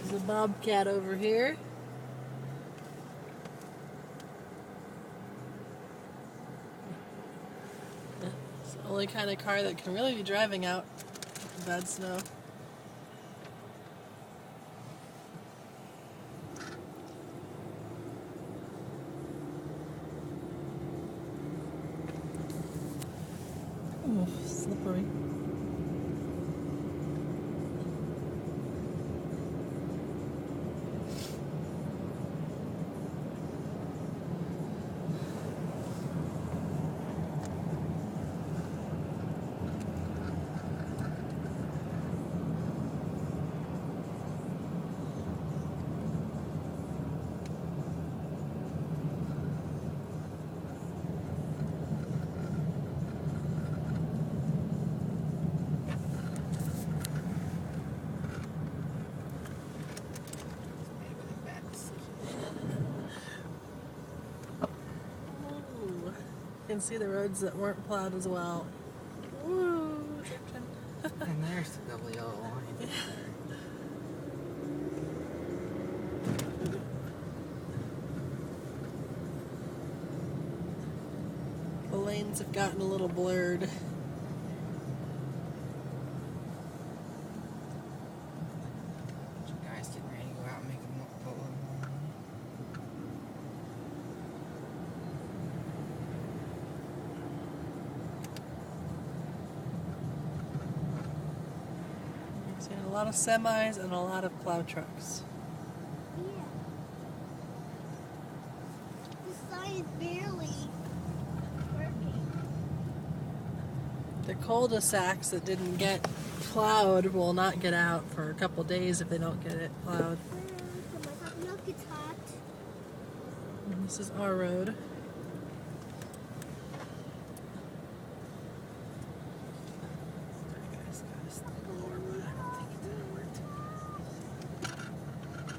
There's a bobcat over here. It's the only kind of car that can really be driving out in bad snow. Oh, slippery. You can see the roads that weren't plowed as well. Woo! And there's the double yellow line. The lanes have gotten a little blurred. Guys getting ready to go out and make a boat. I've seen a lot of semis and a lot of plow trucks. Yeah. The sign is barely working. The cul-de-sacs that didn't get plowed will not get out for a couple days if they don't get it plowed. Look, it's hot. And this is our road.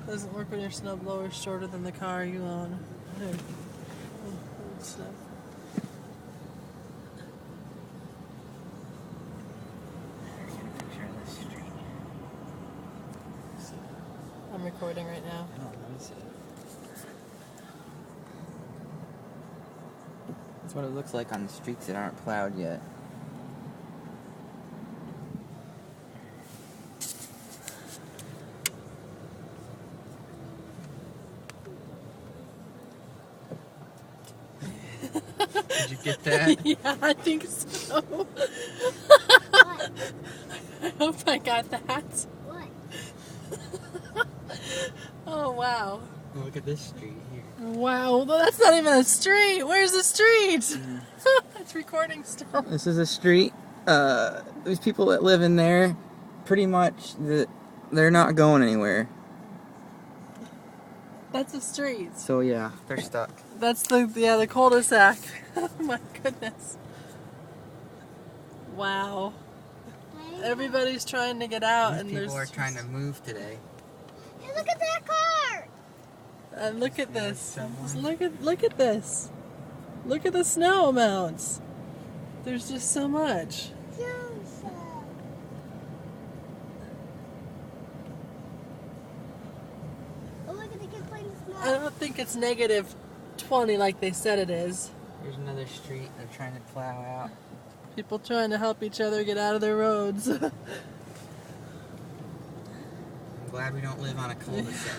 Doesn't work when your snowblower is shorter than the car you own. There. Oh, snow. I'm recording right now. That's what it looks like on the streets that aren't plowed yet. Did you get that? Yeah, I think so. What? I hope I got that. What? Oh, wow. Look at this street here. Wow, well, that's not even a street. Where's the street? It's recording still. This is a street. There's people that live in there. Pretty much, they're not going anywhere. That's a street. So yeah, they're stuck. That's the cul-de-sac. Oh my goodness. Wow. Everybody's trying to get out, These and people there's are trying to move today. Hey, look at that car! and look at this. Someone. Look at this. Look at the snow amounts. There's just so much. Joseph. Oh, look at the kids playing the I snow. don't think it's negative 20 like they said it is. Here's another street they're trying to plow out. People trying to help each other get out of their roads. I'm glad we don't live on a cul-de-sac.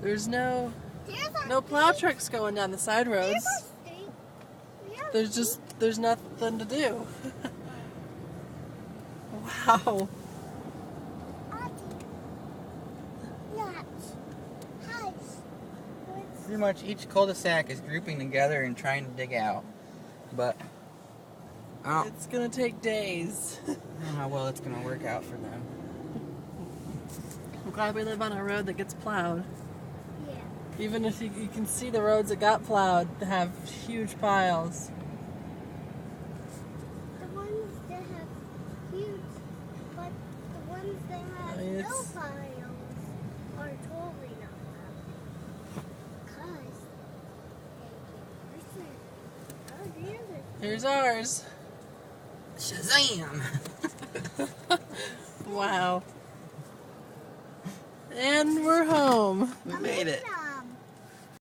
There's no There's plow trucks going down the side roads. There's our street. There's nothing to do. Wow. Pretty much each cul-de-sac is grouping together and trying to dig out. But I don't It's gonna take days. know how well it's going to work out for them. I'm glad we live on a road that gets plowed. Yeah. Even if you can see the roads that got plowed have huge piles. The ones that have huge, but the ones that have no It's- piles are totally not plowed. Because Here's ours. Shazam! Wow. And we're home. We made it. Amanda.